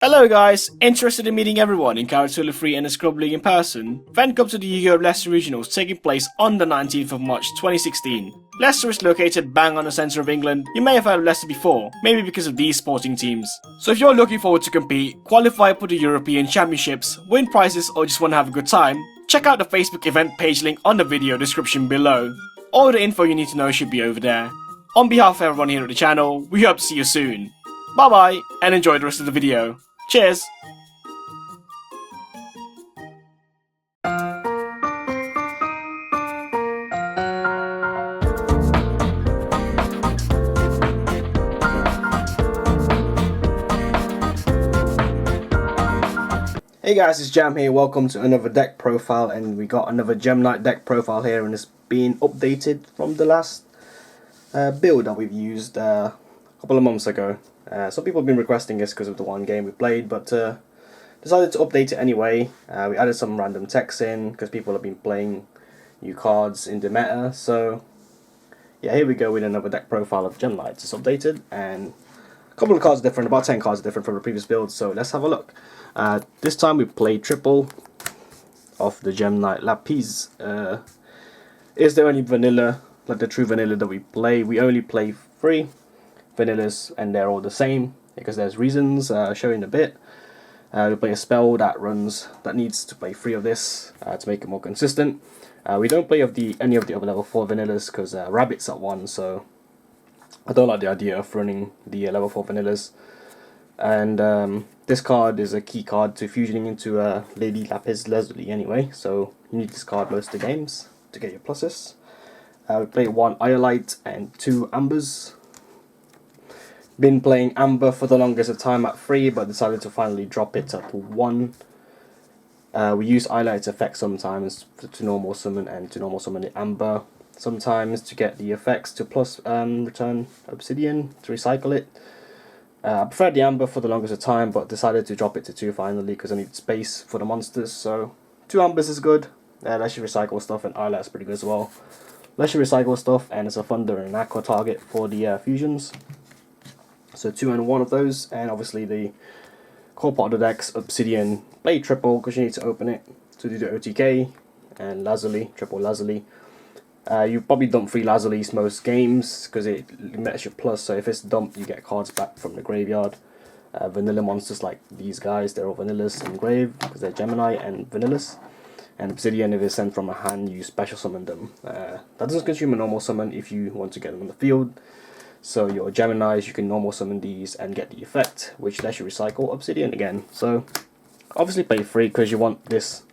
Hello guys, interested in meeting everyone in Caratula Free and the Scrub League in person? Then come to the Yugioh Leicester Regionals taking place on the 19th of March 2016. Leicester is located bang on the centre of England. You may have heard of Leicester before, maybe because of these sporting teams. So if you're looking forward to compete, qualify for the European Championships, win prizes or just want to have a good time, check out the Facebook event page link on the video description below. All the info you need to know should be over there. On behalf of everyone here at the channel, we hope to see you soon. Bye bye, and enjoy the rest of the video. Cheers! Hey guys, it's Jam here, welcome to another deck profile, and we got another Gem Knight deck profile here, and it's been updated from the last build that we've used a couple of months ago. Some people have been requesting this because of the one game we played, but decided to update it anyway. We added some random text in because people have been playing new cards in the meta, so yeah, here we go with another deck profile of Gem Knight. It's updated, and a couple of cards are different, about 10 cards are different from the previous build, so let's have a look. This time we played triple of the Gem Knight Lapis. Is there any vanilla, like the true vanilla that we play? We only play 3 vanillas and they're all the same because there's reasons, I'll show you in a bit. We play a spell that needs to play 3 of this to make it more consistent. We don't play any of the other level 4 vanillas because Rabbit's at 1, so I don't like the idea of running the level 4 vanillas. And this card is a key card to fusioning into Lady Lapis Lazuli anyway, so you need this card most of the games to get your pluses. We play 1 Iolite and 2 Ambers. Been playing Amber for the longest of time at 3, but decided to finally drop it at 1. We use Iolite's effect sometimes to normal summon and to normal summon the Amber. Sometimes to get the effects to plus return Obsidian to recycle it. I preferred the Amber for the longest of time, but decided to drop it to 2 finally because I need space for the monsters. So 2 Ambers is good. Lets you recycle stuff, and Iolite's pretty good as well. Lets you recycle stuff, and it's a Thunder and an Aqua target for the fusions. So 2 and 1 of those, and obviously the core part of the deck's Obsidian. Play triple because you need to open it to do the OTK, and Lazuli, triple Lazuli. You probably dump 3 Lazulis most games because it lets you plus, so if it's dumped you get cards back from the graveyard. Vanilla monsters like these guys, they're all vanillas in grave because they're Gemini and vanillas. And Obsidian, if it's sent from a hand, you special summon them. That doesn't consume a normal summon if you want to get them on the field. So your Geminis, you can normal summon these and get the effect, which lets you recycle Obsidian again. So obviously play 3 because you want this.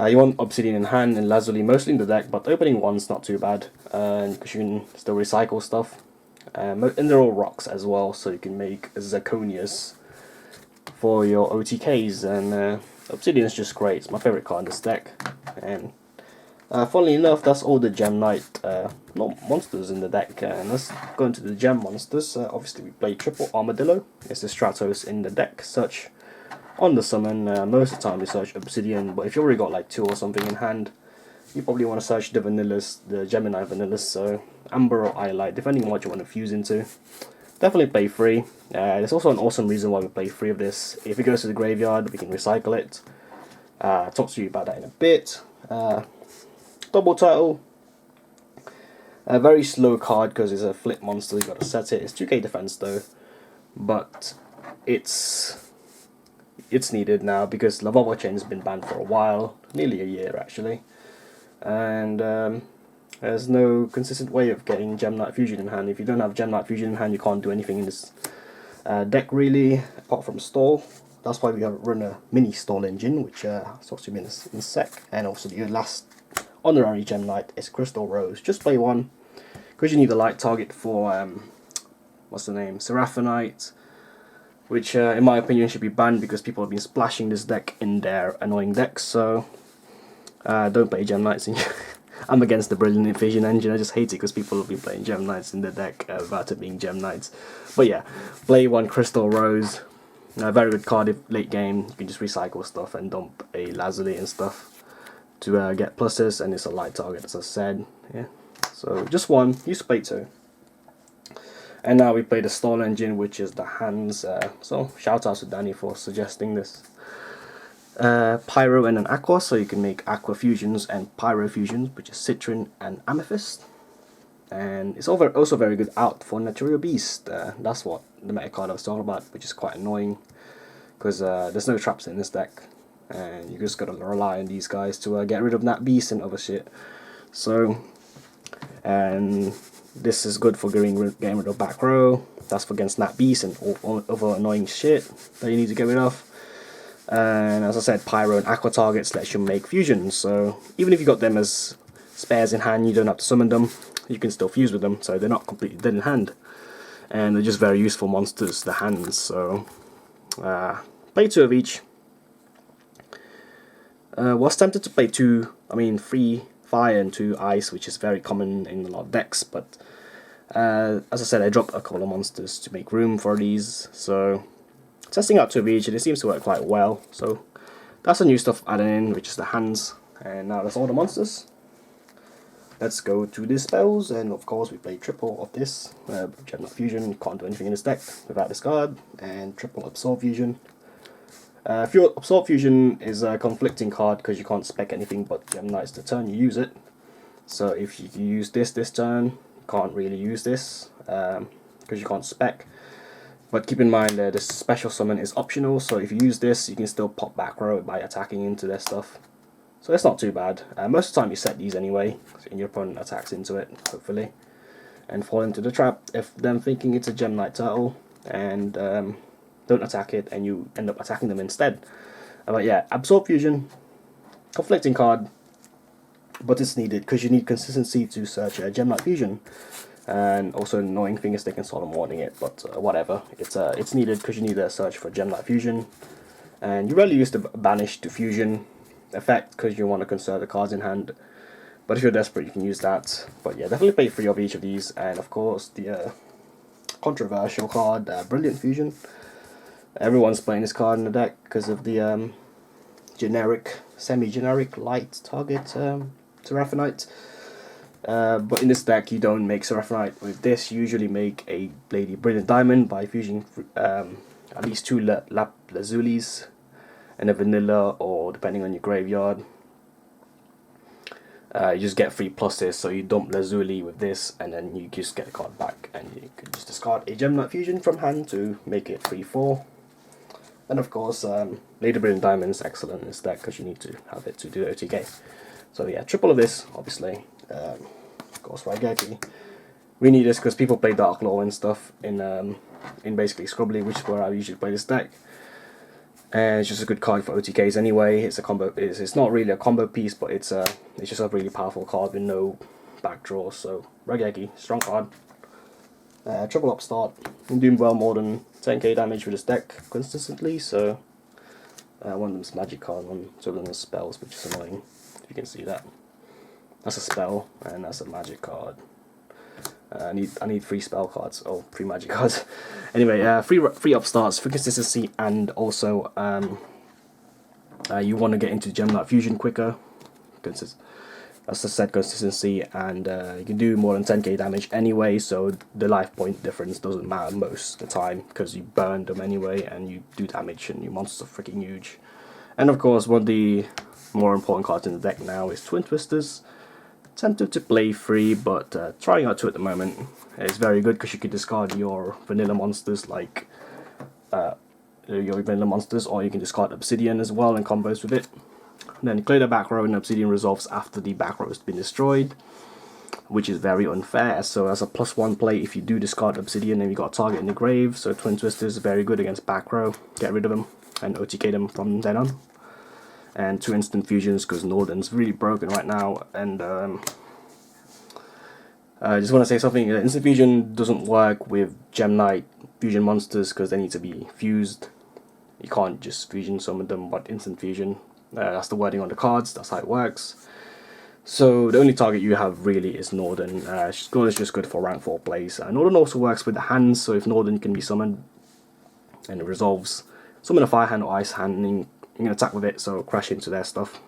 You want Obsidian in hand and Lazuli mostly in the deck, but opening 1's not too bad because you can still recycle stuff. And they're all rocks as well, so you can make Zirconias for your OTKs. And Obsidian's just great. It's my favourite card in this deck. And funnily enough, that's all the Gem Knight monsters in the deck. And let's go into the Gem monsters. Obviously we play triple Armadillo. It's the Stratos in the deck. Search on the summon. Most of the time we search Obsidian, but if you already got like 2 or something in hand, you probably want to search the vanillas, the Gemini vanillas, so Amber or Iolite, depending on what you want to fuse into. Definitely play 3. There's also an awesome reason why we play 3 of this. If it goes to the graveyard, we can recycle it. I'll talk to you about that in a bit. Double Turtle. A very slow card because it's a flip monster, you got to set it. It's 2k defense though, but it's needed now because Lavova Chain has been banned for a while, nearly a year actually, and there's no consistent way of getting Gem Knight Fusion in hand. If you don't have Gem Knight Fusion in hand, you can't do anything in this deck really, apart from stall. That's why we have run a mini stall engine, which I'll talk to you in a sec. And also the last honorary Gem Knight is Crystal Rose. Just play 1 because you need a light target for what's the name, Seraphonite, which in my opinion should be banned because people have been splashing this deck in their annoying decks. So don't play Gem Knights. I'm against the Brilliant Vision engine. I just hate it because people have been playing Gem Knights in the deck without it being Gem Knights. But yeah, play 1 Crystal Rose. A very good card if late game. You can just recycle stuff and dump a Lazuli and stuff to get pluses, and it's a light target as I said. Yeah, so just 1. Use play 2. And now we play the stall engine, which is the hands. So shout out to Danny for suggesting this. Pyro and an aqua, so you can make aqua fusions and pyro fusions, which is citron and amethyst. And it's also very good out for Natural Beast. That's what the meta card I was talking about, which is quite annoying because there's no traps in this deck, and you just gotta rely on these guys to get rid of Nat Beast and other shit. So, and this is good for getting rid of back row. That's for against Nat Beast and all other annoying shit that you need to get rid of. And as I said, Pyro and Aqua targets lets you make fusions. So even if you got them as spares in hand, you don't have to summon them. You can still fuse with them, so they're not completely dead in hand. And they're just very useful monsters, the hands. So play 2 of each. Was tempted to play 3 fire and 2 ice, which is very common in a lot of decks, but as I said, I dropped a couple of monsters to make room for these, so testing out 2 of each, and it seems to work quite well. So that's the new stuff added in, which is the hands, and now that's all the monsters. Let's go to the spells, and of course we play triple of this. Gemknight Fusion, can't do anything in this deck without this card, and triple Absorb Fusion. Absorb Fusion is a conflicting card because you can't spec anything but Gemknights the turn you use it. So if you use this turn, you can't really use this because you can't spec. But keep in mind that this special summon is optional, so if you use this, you can still pop back row by attacking into their stuff. So it's not too bad. Most of the time you set these anyway, and your opponent attacks into it, hopefully, and fall into the trap if them thinking it's a Gemknight turtle, and don't attack it, and you end up attacking them instead. But yeah, Absorb Fusion, conflicting card, but it's needed because you need consistency to search Gemknight Fusion. And also annoying thing is they can sort of warning it, but whatever. It's needed because you need a search for Gemknight Fusion, and you rarely use the banish to fusion effect because you want to conserve the cards in hand. But if you're desperate, you can use that. But yeah, definitely play 3 of each of these, and of course the controversial card, Brilliant Fusion. Everyone's playing this card in the deck because of the semi-generic light target Seraphonite. But in this deck you don't make Seraphonite with this. You usually make a Lady Brilliant Diamond by fusing at least 2 Lazulis and a vanilla, or depending on your graveyard. You just get 3 pluses, so you dump Lazuli with this, and then you just get a card back, and you can just discard a Gemknight Fusion from hand to make it 3/4. And of course, Lady Brilliant Diamond is excellent in this deck because you need to have it to do OTK. So yeah, triple of this, obviously. Of course, Raigeki. We need this because people play Dark Law and stuff in basically Scrubbly, which is where I usually play this deck. And it's just a good card for OTKs anyway. It's a combo. It's not really a combo piece, but it's just a really powerful card with no backdraw. So Raigeki, strong card. Triple upstart. I'm doing well more than 10k damage with this deck consistently. So one of them's magic card, one of them is spells, which is annoying. If you can see that. That's a spell, and that's a magic card. I need 3 spell cards, or 3 magic cards. Anyway, 3 upstarts for consistency, and also you want to get into Gemknight Fusion quicker. As I said, consistency, and you can do more than 10k damage anyway, so the life point difference doesn't matter most of the time because you burn them anyway, and you do damage, and your monsters are freaking huge. And of course, one of the more important cards in the deck now is Twin Twisters. Tempted to play 3, but trying out 2 at the moment. It's very good because you can discard your vanilla monsters like your vanilla monsters, or you can discard Obsidian as well and combos with it. And then you clear the back row, and Obsidian resolves after the back row has been destroyed, which is very unfair. So as a +1 play, if you do discard Obsidian and you got a target in the grave, so Twin Twisters is very good against back row. Get rid of them and OTK them from then on. And 2 instant fusions because Northern's really broken right now. And I just want to say something. Instant fusion doesn't work with Gemknight fusion monsters because they need to be fused. You can't just fusion summon them, but instant fusion. That's the wording on the cards. That's how it works. So the only target you have really is Northern. Northern's just good for rank 4 plays. Northern also works with the hands. So if Northern can be summoned and it resolves, summon a fire hand or ice hand, and you can attack with it, so crash into their stuff.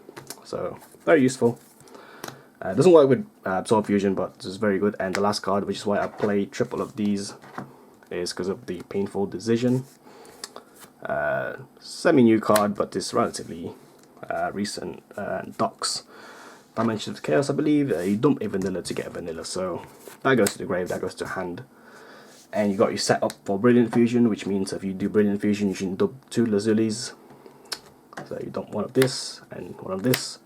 So very useful. It doesn't work with Absorb Fusion, but it's very good. And the last card, which is why I play triple of these, is because of the Painful Decision. Semi-new card, but it's relatively recent. Docks Dimensions of Chaos, I believe. You dump a vanilla to get a vanilla, so that goes to the grave, that goes to hand. And you got your set up for Brilliant Fusion, which means if you do Brilliant Fusion, you should dump 2 Lazulis. So you dump one of this and one of this,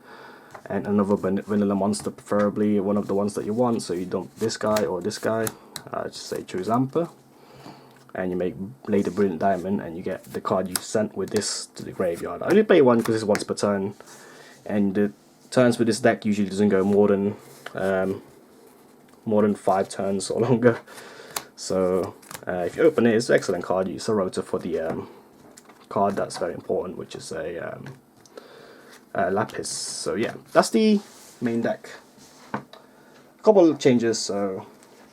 and another vanilla monster, preferably one of the ones that you want. So you dump this guy or this guy. Just say choose Amper, and you make later Brilliant Diamond, and you get the card you sent with this to the graveyard. I only play one because it's once per turn, and the turns with this deck usually doesn't go more than 5 turns or longer. So if you open it, it's an excellent card. Use a rotor for the card that's very important, which is a Lapis. So yeah, that's the main deck. A couple of changes. So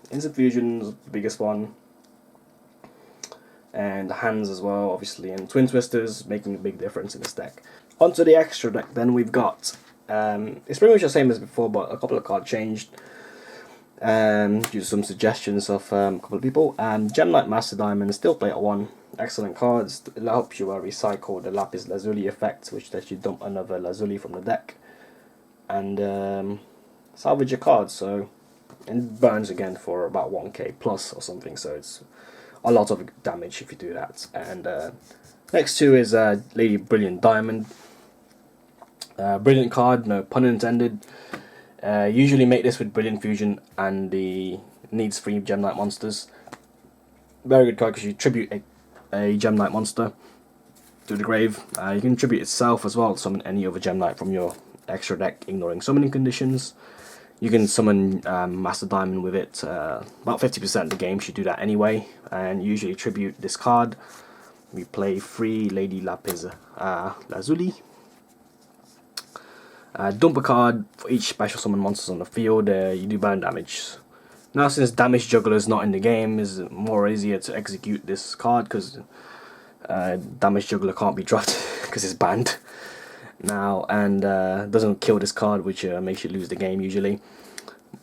Instant Fusion is the biggest one, and the hands as well, obviously, and Twin Twisters making a big difference in this deck. Onto the extra deck, then we've got it's pretty much the same as before, but a couple of cards changed due to some suggestions of a couple of people. Gem Knight Master Diamond, still play at 1. Excellent cards. It helps you recycle the Lapis Lazuli effect, which lets you dump another Lazuli from the deck and salvage your cards. So, and it burns again for about 1k plus or something, so it's a lot of damage if you do that. And next 2 is Lady Brilliant Diamond. Brilliant card, no pun intended. Usually make this with Brilliant Fusion and the needs 3 Gem Knight monsters. Very good card because you tribute a Gem Knight monster to the grave. You can tribute itself as well to summon any other Gem Knight from your extra deck, ignoring summoning conditions. You can summon Master Diamond with it. About 50% of the game should do that anyway. And usually tribute this card. We play 3 Lady Lapis Lazuli. Dump a card for each special summon monsters on the field. You do burn damage. Now, since Damage Juggler is not in the game, it's more easier to execute this card because Damage Juggler can't be dropped because it's banned now, and doesn't kill this card, which makes you lose the game usually.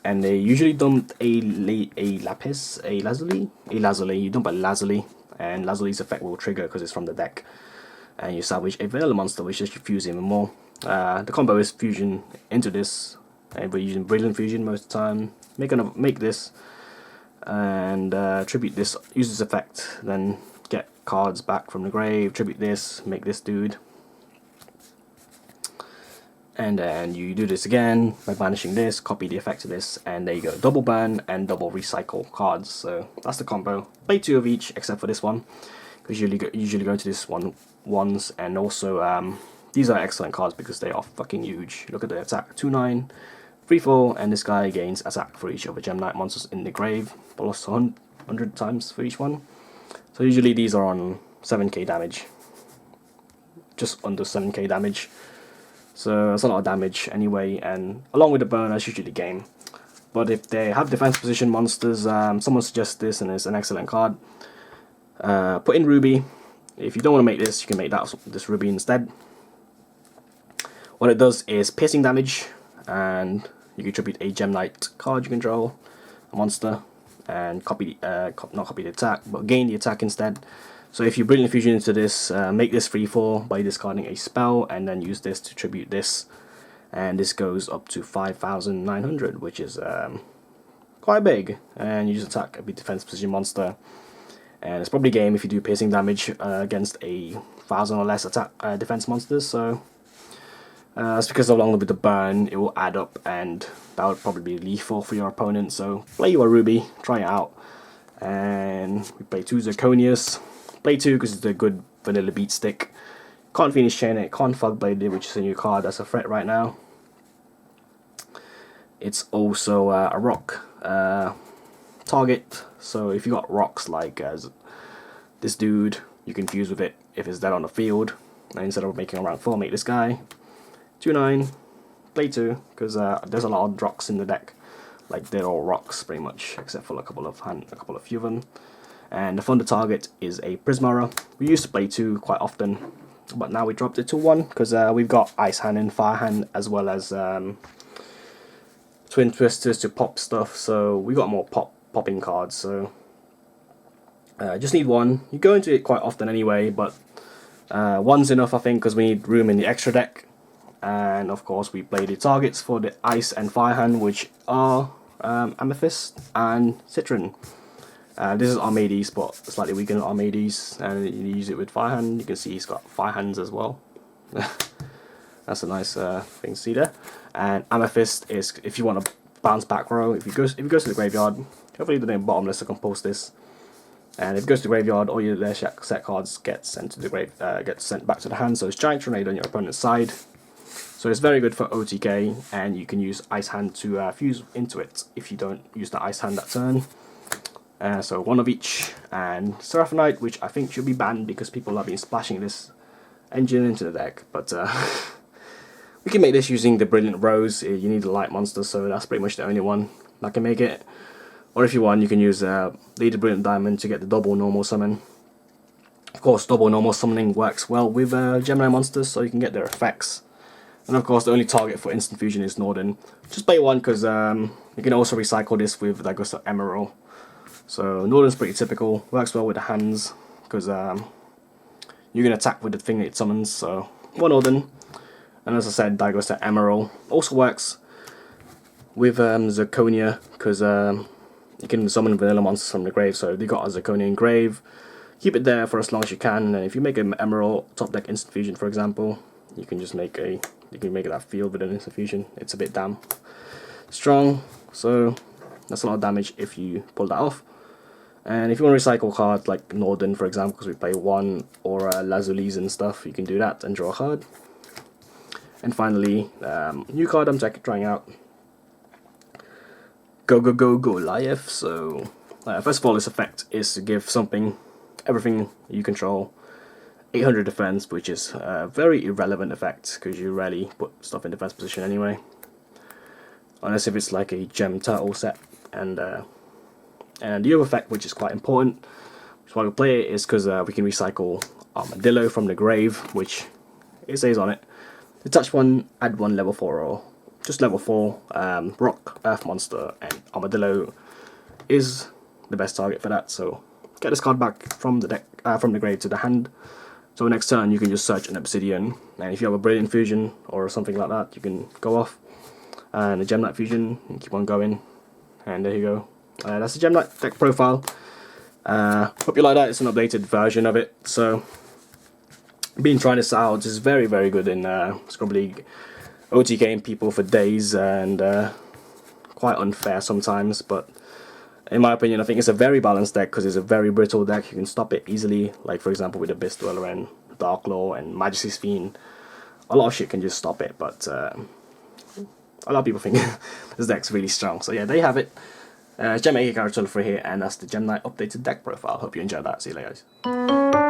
And they usually dump a Lazuli. You dump a Lazuli, and Lazuli's effect will trigger because it's from the deck. And you salvage a vanilla monster, which just fuse even more. The combo is fusion into this, and we're using Brilliant Fusion most of the time. Make this, and tribute this. Use this effect, then get cards back from the grave. Tribute this, make this dude, and then you do this again by banishing this. Copy the effect of this, and there you go. Double burn and double recycle cards. So that's the combo. Play 2 of each, except for this one, because you usually go to this one once, and also these are excellent cards because they are fucking huge. Look at the attack: 2/9, 3/4, and this guy gains attack for each of the Gem Knight monsters in the grave, plus 100 times for each one. So usually these are on 7k damage, just under 7k damage. So that's a lot of damage anyway, and along with the burn, that's usually the game. But if they have defense position monsters, someone suggests this, and it's an excellent card. Put in Ruby. If you don't want to make this, you can make this Ruby instead. What it does is piercing damage, and you can tribute a Gem Knight card you control, a monster, and not copy the attack, but gain the attack instead. So if you Brilliant Fusion into this, make this 3/4 by discarding a spell, and then use this to tribute this, and this goes up to 5,900, which is quite big. And you just attack a big defense position monster, and it's probably game if you do piercing damage against a 1,000 or less attack defense monsters. So that's because along with the burn, it will add up, and that would probably be lethal for your opponent. So play your Ruby, try it out, and we play 2 Zirconius. Play 2 because it's a good vanilla beat stick. Can't Phoenix Chain it, can't Fog Blade it, which is a new card that's a threat right now. It's also a rock target, so if you got rocks like this dude, you can fuse with it if it's dead on the field. And instead of making a rank 4, make this guy 2/9, play 2, because there's a lot of rocks in the deck. Like, they're all rocks pretty much, except for a couple of few of them. And the Thunder target is a Prismara. We used to play 2 quite often, but now we dropped it to 1 because we've got Ice Hand and Fire Hand, as well as twin twisters to pop stuff, so we got more popping cards, so just need one. You go into it quite often anyway, but one's enough I think, because we need room in the extra deck. And of course we play the targets for the Ice and Fire hand, which are Amethyst and Citron. This is Armades, but slightly weaker than Armades, and you use it with Fire hand. You can see he's got Fire hands as well. That's a nice thing to see there. And Amethyst is if you want to bounce back row. If he goes to the graveyard, hopefully the name bottomless to compose this. And if it goes to the graveyard, all your set cards get sent to the get sent back to the hand. So it's Giant Tornado on your opponent's side. So it's very good for OTK, and you can use Ice Hand to fuse into it if you don't use the Ice Hand that turn. So one of each, and Seraphonite, which I think should be banned because people have been splashing this engine into the deck. But we can make this using the Brilliant Rose. You need a light monster, so that's pretty much the only one that can make it. Or if you want, you can use Lead the Brilliant Diamond to get the double normal summon. Of course, double normal summoning works well with Gemini monsters, so you can get their effects. And of course, the only target for instant fusion is Norden. Just play one because you can also recycle this with Dagosta Emerald. So Norden's pretty typical, works well with the hands because you can attack with the thing that it summons. So one Norden, and as I said, Dagosta Emerald also works with Zirconia because you can summon vanilla monsters from the grave. So if you got a Zirconian grave, keep it there for as long as you can. And if you make an Emerald top deck instant fusion, for example, you can just make a that field with an instant fusion. It's a bit damn strong, so that's a lot of damage if you pull that off. And if you want to recycle cards like Norden, for example, because we play one, or Lazulis and stuff, you can do that and draw a card. And finally, new card I'm trying out, Goliath. So first of all, this effect is to give everything you control 800 defense, which is a very irrelevant effect because you rarely put stuff in defense position anyway, unless if it's like a gem turtle set. And the other effect, which is quite important, which is why we play it, is because we can recycle Armadillo from the grave, which it says on it, detach one, add one level 4 or just level 4 rock earth monster, and Armadillo is the best target for that. So get this card back from the deck, from the grave to the hand. So next turn you can just search an Obsidian, and if you have a Brilliant Fusion or something like that, you can go off, and a Gemlight Fusion, and keep on going, and there you go. That's the Gemlight deck profile. Hope you like that. It's an updated version of it. So been trying this out. It's very good in Scrub League, OTKing people for days, and quite unfair sometimes, but in my opinion, I think it's a very balanced deck because it's a very brittle deck. You can stop it easily, like for example with Abyss Dweller and Dark Law and Majesty's Fiend. A lot of shit can just stop it, but a lot of people think this deck's really strong. So yeah, there you have it. Gem 8 character for here, and that's the Gemini updated deck profile. Hope you enjoyed that. See you later, guys.